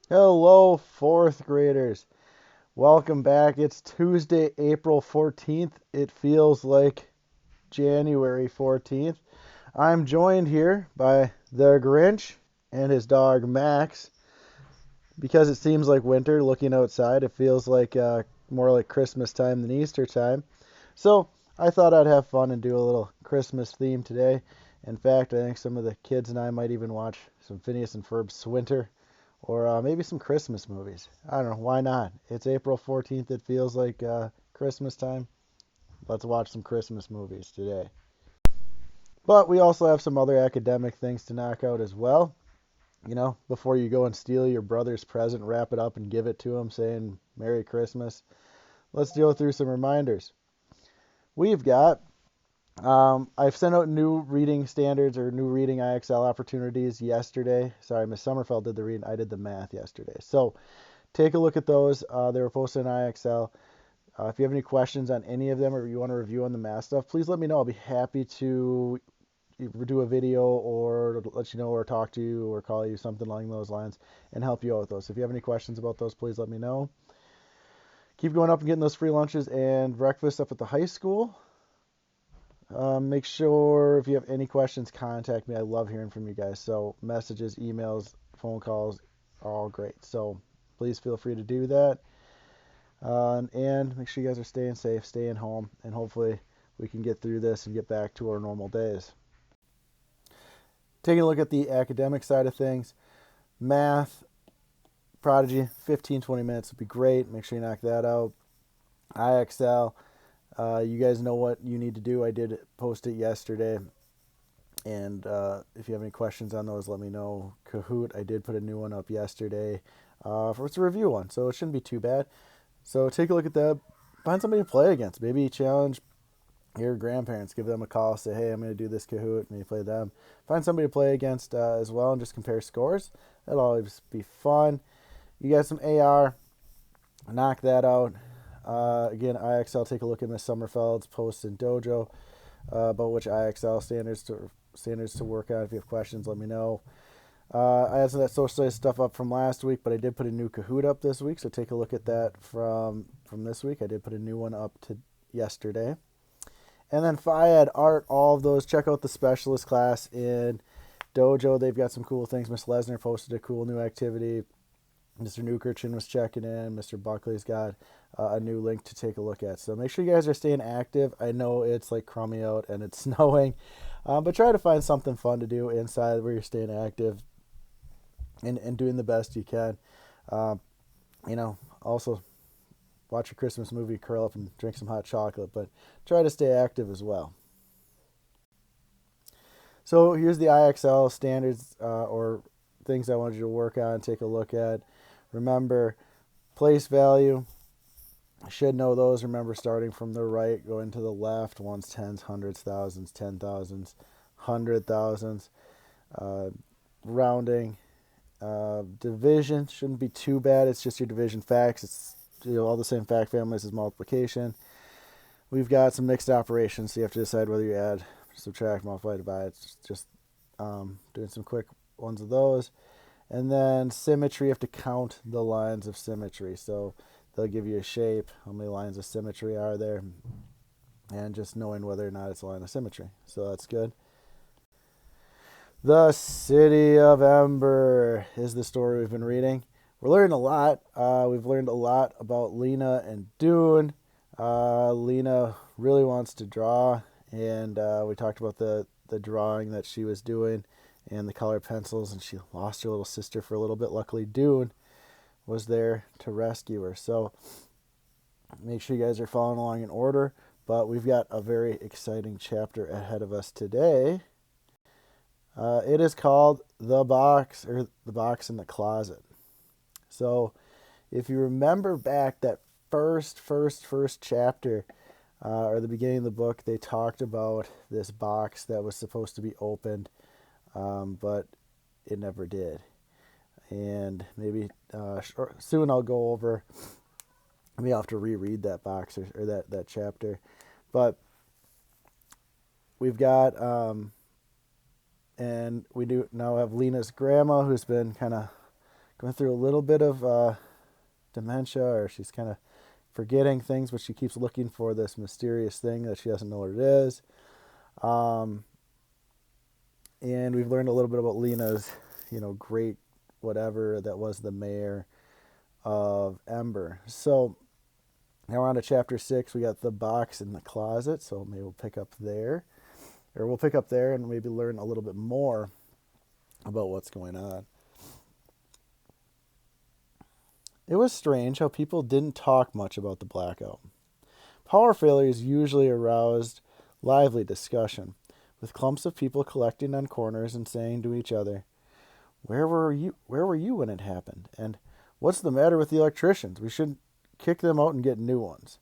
Hello, fourth graders. Welcome back. It's Tuesday, April 14th. It feels like January 14th. I'm joined here by the Grinch and his dog Max. Because it seems like winter looking outside, it feels like more like Christmas time than Easter time. So I thought I'd have fun and do a little Christmas theme today. In fact, I think some of the kids and I might even watch some Phineas and Ferb's Swinter or maybe some Christmas movies. I don't know. Why not? It's April 14th. It feels like Christmas time. Let's watch some Christmas movies today. But we also have some other academic things to knock out as well. Before you go and steal your brother's present, wrap it up and give it to him saying Merry Christmas. Let's go through some reminders. We've got I've sent out new reading standards or new reading IXL opportunities yesterday. Sorry, Miss Sommerfeld did the reading. I did the math yesterday. So take a look at those. They were posted in IXL. If you have any questions on any of them or you want to review on the math stuff, please let me know. I'll be happy to do a video or let you know or talk to you or call you, something along those lines, and help you out with those. If you have any questions about those, please let me know. Keep going up and getting those free lunches and breakfast up at the high school. Make sure if you have any questions, contact me. I love hearing from you guys. So messages, emails, phone calls, are all great. So please feel free to do that. And make sure you guys are staying safe, staying home, and hopefully we can get through this and get back to our normal days. Taking a look at the academic side of things, math, Prodigy, 15-20 minutes would be great. Make sure you knock that out. IXL, you guys know what you need to do. I did post it yesterday. And if you have any questions on those, let me know. Kahoot, I did put a new one up yesterday. It's a review one, so it shouldn't be too bad. So take a look at that. Find somebody to play against. Maybe challenge your grandparents. Give them a call. Say, hey, I'm going to do this Kahoot. Maybe play them. Find somebody to play against as well and just compare scores. That'll always be fun. You got some AR. Knock that out. Again, IXL, take a look at Miss Sommerfeld's post in Dojo about which IXL standards to work on. If you have questions, let me know. I had some of that social studies stuff up from last week, but I did put a new Kahoot up this week, so take a look at that from this week. I did put a new one up to yesterday. And then FIAD, art, all of those. Check out the specialist class in Dojo. They've got some cool things. Miss Lesnar posted a cool new activity. Mr. Newkirchen was checking in. Mr. Buckley's got a new link to take a look at. So make sure you guys are staying active. I know it's like crummy out and it's snowing, but try to find something fun to do inside where you're staying active and doing the best you can. Also watch a Christmas movie, curl up and drink some hot chocolate, but try to stay active as well. So here's the IXL standards or things I wanted you to work on, take a look at. Remember, place value. I should know those. Remember, starting from the right, going to the left, ones, tens, hundreds, thousands, 10,000s, 100,000s. Rounding. Division shouldn't be too bad. It's just your division facts. It's all the same fact families as multiplication. We've got some mixed operations, so you have to decide whether you add, subtract, multiply, divide. It's just doing some quick ones of those. And then symmetry, you have to count the lines of symmetry. So they'll give you a shape, how many lines of symmetry are there, and just knowing whether or not it's a line of symmetry. So that's good. The City of Ember is the story we've been reading. We're learning a lot. We've learned a lot about Lena and Dune. Lena really wants to draw, and we talked about the drawing that she was doing and the colored pencils, and she lost her little sister for a little bit. Luckily, Dune was there to rescue her. So make sure you guys are following along in order. But we've got a very exciting chapter ahead of us today. It is called The Box, or The Box in the Closet. So if you remember back that first chapter, or the beginning of the book, they talked about this box that was supposed to be opened, but it never did. And maybe soon I'll go over. Maybe I'll have to reread that box or that chapter. But we've got, and we do now have Lena's grandma, who's been kind of going through a little bit of dementia, or she's kind of forgetting things, but she keeps looking for this mysterious thing that she doesn't know what it is. Um, and we've learned a little bit about Lena's, great whatever that was the mayor of Ember. So now we're on to chapter 6. We got the box in the closet, so maybe we'll pick up there. Or we'll pick up there and maybe learn a little bit more about what's going on. It was strange how people didn't talk much about the blackout. Power failures usually aroused lively discussion, with clumps of people collecting on corners and saying to each other, Where were you when it happened? And what's the matter with the electricians? We should kick them out and get new ones.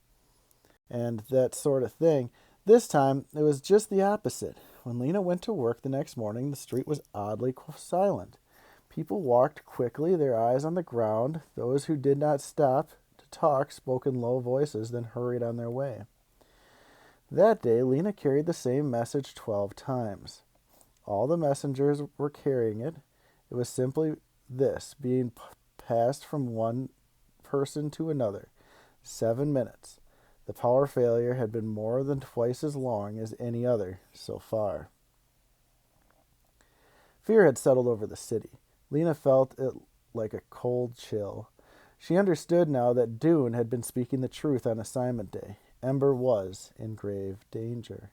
And that sort of thing. This time, it was just the opposite. When Lena went to work the next morning, the street was oddly silent. People walked quickly, their eyes on the ground. Those who did not stop to talk spoke in low voices, then hurried on their way. That day, Lena carried the same message 12 times. All the messengers were carrying it. It was simply this, being passed from one person to another. 7 minutes. The power failure had been more than twice as long as any other so far. Fear had settled over the city. Lena felt it like a cold chill. She understood now that Dune had been speaking the truth on assignment day. Ember was in grave danger.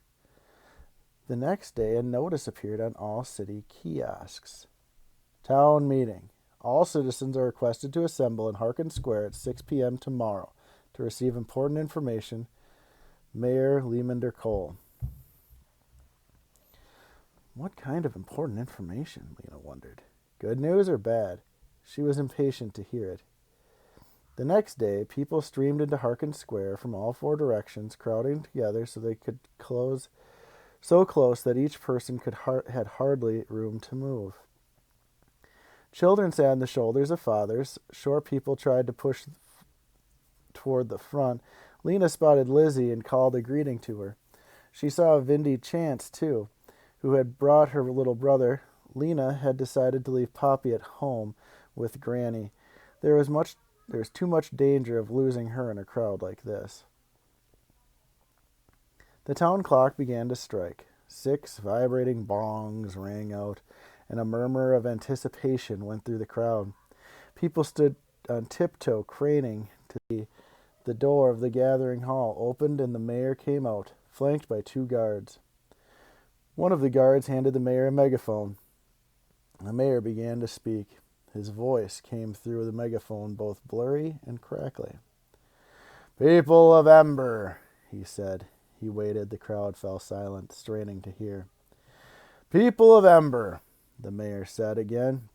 The next day, a notice appeared on all city kiosks. Town meeting. All citizens are requested to assemble in Harkin Square at 6 p.m. tomorrow to receive important information. Mayor Leander Cole. What kind of important information? Lena wondered. Good news or bad? She was impatient to hear it. The next day, people streamed into Harkin Square from all 4 directions, crowding together so they could close so close that each person had hardly room to move. Children sat on the shoulders of fathers. Short people tried to push toward the front. Lena spotted Lizzie and called a greeting to her. She saw Vindy Chance, too, who had brought her little brother. Lena had decided to leave Poppy at home with Granny. There was too much danger of losing her in a crowd like this. The town clock began to strike. 6 vibrating bongs rang out, and a murmur of anticipation went through the crowd. People stood on tiptoe, craning to see. The door of the gathering hall opened, and the mayor came out, flanked by 2 guards. One of the guards handed the mayor a megaphone. The mayor began to speak. His voice came through the megaphone both blurry and crackly. People of Ember, he said. He waited. The crowd fell silent, straining to hear. People of Ember, the mayor said again.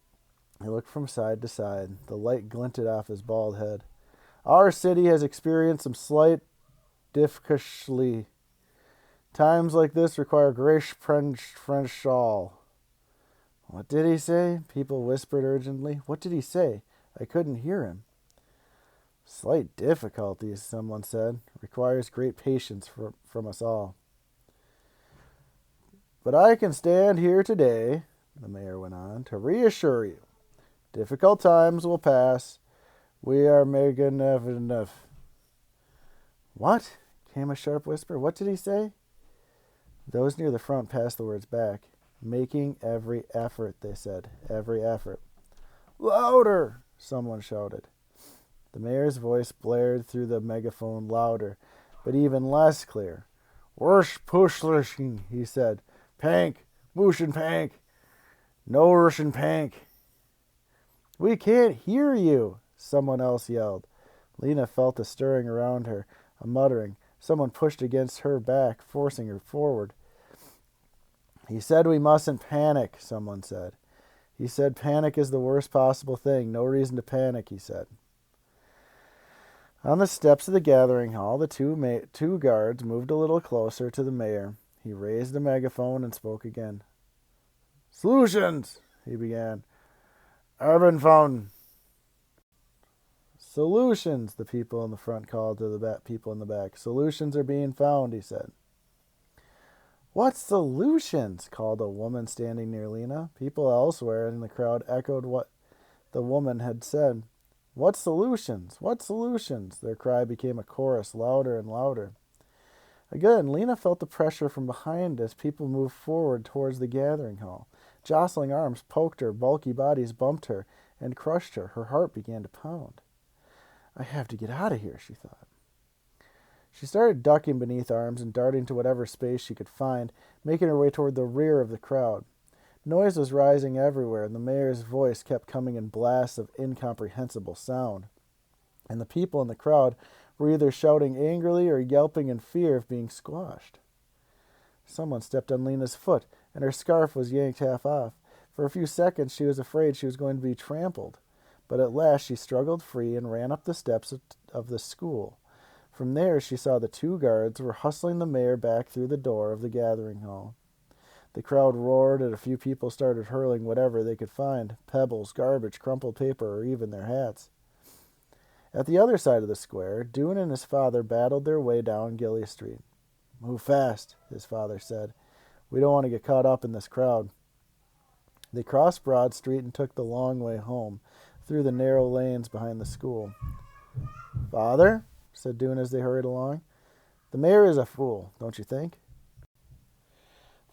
He looked from side to side. The light glinted off his bald head. Our city has experienced some slight difficulty. Times like this require great French shawl. What did he say? People whispered urgently. What did he say? I couldn't hear him. Slight difficulties, someone said, requires great patience from us all. But I can stand here today, the mayor went on, to reassure you. Difficult times will pass. We are making enough. What? Came a sharp whisper. What did he say? Those near the front passed the words back. Making every effort, they said. Every effort. Louder! Someone shouted. The mayor's voice blared through the megaphone louder, but even less clear. Worsh pushlichen, he said. Pank, mooshin pank. No Russian pank. We can't hear you, someone else yelled. Lena felt a stirring around her, a muttering. Someone pushed against her back, forcing her forward. He said we mustn't panic, someone said. He said panic is the worst possible thing. No reason to panic, he said. On the steps of the gathering hall, the two guards moved a little closer to the mayor. He raised the megaphone and spoke again. Solutions, he began. Urban phone. Solutions, the people in the front called to the people in the back. Solutions are being found, he said. What solutions? Called a woman standing near Lena. People elsewhere in the crowd echoed what the woman had said. What solutions? What solutions? Their cry became a chorus, louder and louder. Again, Lena felt the pressure from behind as people moved forward towards the gathering hall. Jostling arms poked her, bulky bodies bumped her and crushed her. Her heart began to pound. I have to get out of here, she thought. She started ducking beneath arms and darting to whatever space she could find, making her way toward the rear of the crowd. Noise was rising everywhere, and the mayor's voice kept coming in blasts of incomprehensible sound. And the people in the crowd were either shouting angrily or yelping in fear of being squashed. Someone stepped on Lena's foot, and her scarf was yanked half off. For a few seconds she was afraid she was going to be trampled, but at last she struggled free and ran up the steps of the school. From there she saw the two guards were hustling the mayor back through the door of the gathering hall. The crowd roared, and a few people started hurling whatever they could find, pebbles, garbage, crumpled paper, or even their hats. At the other side of the square, Dune and his father battled their way down Gilly Street. Move fast, his father said. We don't want to get caught up in this crowd. They crossed Broad Street and took the long way home, through the narrow lanes behind the school. Father, said Dune as they hurried along, the mayor is a fool, don't you think?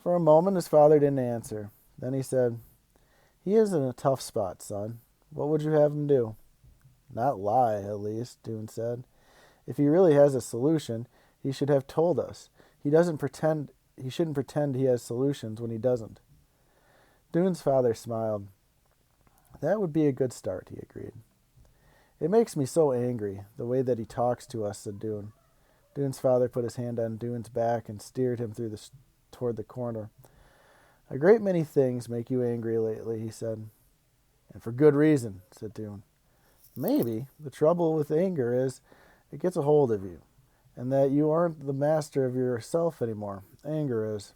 For a moment his father didn't answer. Then he said, He is in a tough spot, son. What would you have him do? Not lie, at least, Dune said. If he really has a solution, he should have told us. He shouldn't pretend he has solutions when he doesn't. Dune's father smiled. That would be a good start, he agreed. It makes me so angry, the way that he talks to us, said Dune. Dune's father put his hand on Dune's back and steered him toward the corner. A great many things make you angry lately, he said. And for good reason, said Dune. Maybe the trouble with anger is it gets a hold of you, and that you aren't the master of yourself anymore. Anger is.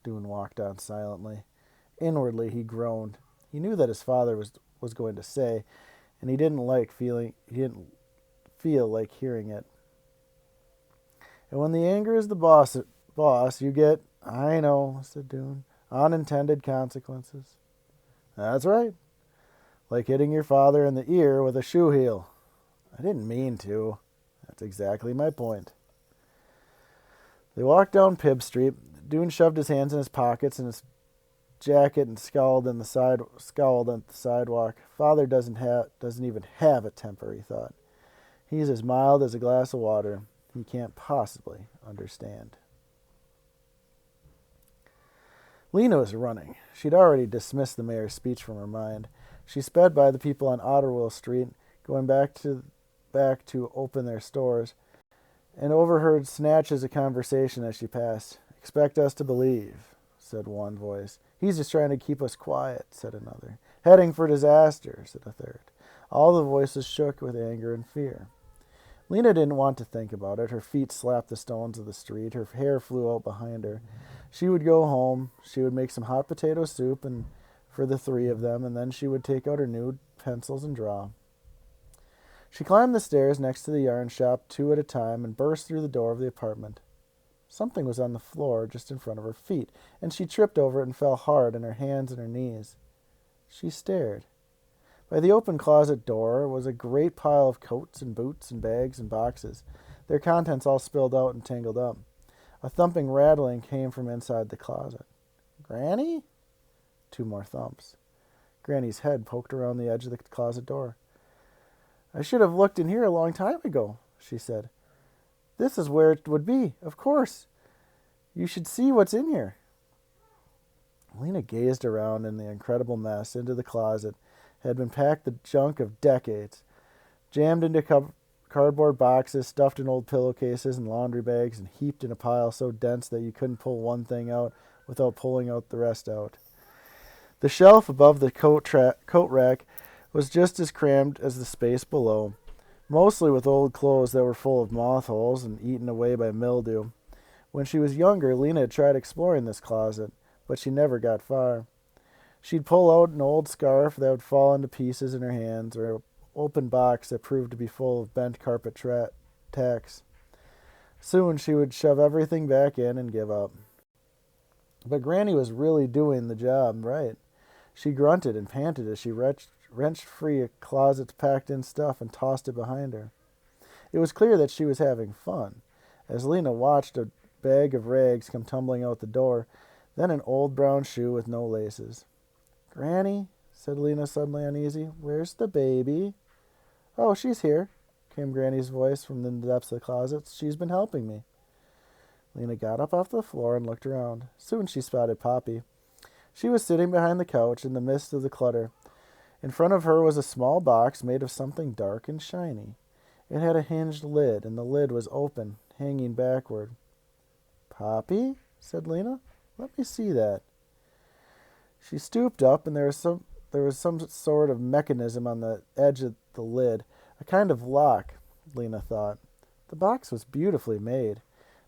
Dune walked on silently. Inwardly he groaned. He knew that his father was going to say, and he didn't feel like hearing it. And when the anger is the boss, you get, I know, said Dune, unintended consequences. That's right. Like hitting your father in the ear with a shoe heel. I didn't mean to. That's exactly my point. They walked down Pibb Street. Dune shoved his hands in his pockets and his jacket and scowled at the sidewalk. Father doesn't even have a temper, he thought. He's as mild as a glass of water. He can't possibly understand. Lena was running. She'd already dismissed the mayor's speech from her mind. She sped by the people on Otterwell Street, going back to open their stores, and overheard snatches of conversation as she passed. Expect us to believe, said one voice. He's just trying to keep us quiet, said another. Heading for disaster, said a third. All the voices shook with anger and fear. Lena didn't want to think about it. Her feet slapped the stones of the street. Her hair flew out behind her. She would go home. She would make some hot potato soup for the three of them, and then she would take out her new pencils and draw. She climbed the stairs next to the yarn shop 2 at a time and burst through the door of the apartment. Something was on the floor just in front of her feet, and she tripped over it and fell hard on her hands and her knees. She stared. By the open closet door was a great pile of coats and boots and bags and boxes, their contents all spilled out and tangled up. A thumping rattling came from inside the closet. Granny? 2 more thumps. Granny's head poked around the edge of the closet door. I should have looked in here a long time ago, she said. This is where it would be, of course. You should see what's in here. Lena gazed around in the incredible mess. Into the closet had been packed the junk of decades, jammed into cardboard boxes, stuffed in old pillowcases and laundry bags, and heaped in a pile so dense that you couldn't pull one thing out without pulling out the rest out. The shelf above the coat rack was just as crammed as the space below, mostly with old clothes that were full of moth holes and eaten away by mildew. When she was younger, Lena had tried exploring this closet, but she never got far. She'd pull out an old scarf that would fall into pieces in her hands, or an open box that proved to be full of bent carpet tacks. Soon she would shove everything back in and give up. But Granny was really doing the job right. She grunted and panted as she wrenched free a closet's packed-in stuff and tossed it behind her. It was clear that she was having fun. As Lena watched, a bag of rags come tumbling out the door, then an old brown shoe with no laces. "Granny," said Lena, suddenly uneasy, "where's the baby?" "Oh, she's here," came Granny's voice from the depths of the closet. "She's been helping me." Lena got up off the floor and looked around. Soon she spotted Poppy. She was sitting behind the couch in the midst of the clutter. In front of her was a small box made of something dark and shiny. It had a hinged lid, and the lid was open, hanging backward. "Poppy?" said Lena. "Let me see that." She stooped up, and there was some sort of mechanism on the edge of the lid, a kind of lock, Lena thought. The box was beautifully made,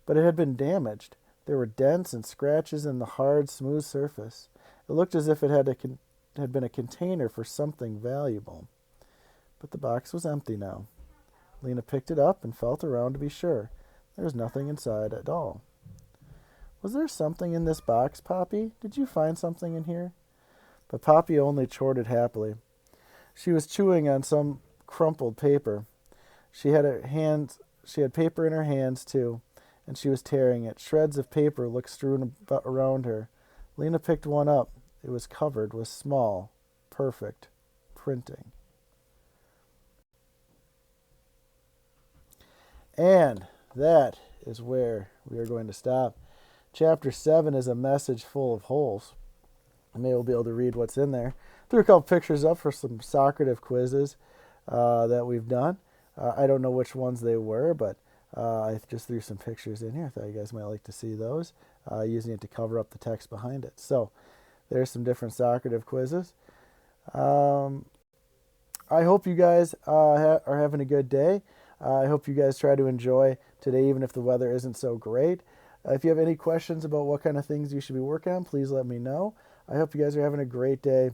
but it had been damaged. There were dents and scratches in the hard, smooth surface. It looked as if it had been a container for something valuable. But the box was empty now. Lena picked it up and felt around to be sure. There was nothing inside at all. "Was there something in this box, Poppy? Did you find something in here?" But Poppy only chortled happily. She was chewing on some crumpled paper. She had paper in her hands, too, and she was tearing it. Shreds of paper looked strewn around her. Lena picked one up. It was covered with small, perfect printing. And that is where we are going to stop. Chapter 7 is a message full of holes. Maybe we'll be able to read what's in there. Threw a couple pictures up for some Socrative quizzes that we've done. I don't know which ones they were, but I just threw some pictures in here. I thought you guys might like to see those, using it to cover up the text behind it. So there's some different Socrative quizzes. I hope you guys are having a good day. I hope you guys try to enjoy today, even if the weather isn't so great. If you have any questions about what kind of things you should be working on, please let me know. I hope you guys are having a great day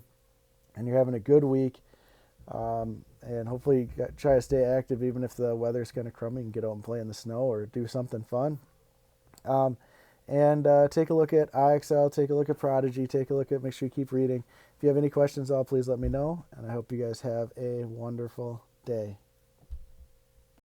and you're having a good week. And hopefully you try to stay active even if the weather's kind of crummy. You can get out and play in the snow or do something fun. And take a look at IXL, take a look at Prodigy, make sure you keep reading. If you have any questions, please let me know. And I hope you guys have a wonderful day.